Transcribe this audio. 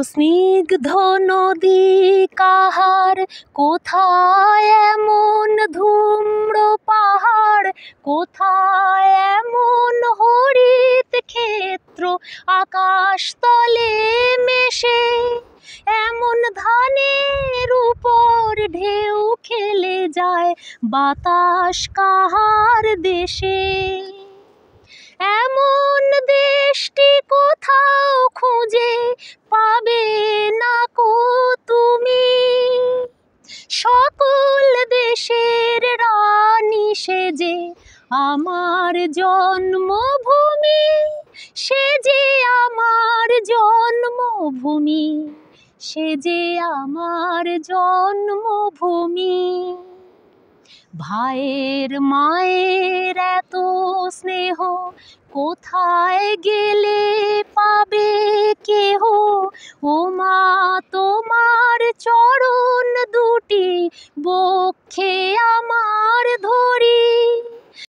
স্নিগ্ধ নদী কাহার, কোথায় এমন ধূম্র পাহাড়, কোথায় এমন হরিত ক্ষেত্র আকাশ তলে মেশে, এমন ধানের উপর ঢেউ খেলে যায় বাতাস কাহার দেশে। এমন দেশটি কোথাও খুঁজে পাবে না কো তুমি, সকল দেশের রানী সেজে আমার জন্মভূমি, সেজে আমার জন্মভূমি, সেজে আমার জন্মভূমি। ভাইয়ের মায়ের এত স্নেহ কোথায় গেলে পাবে কেহ, ও মা তোমার চরণ দুটি বক্ষে আমার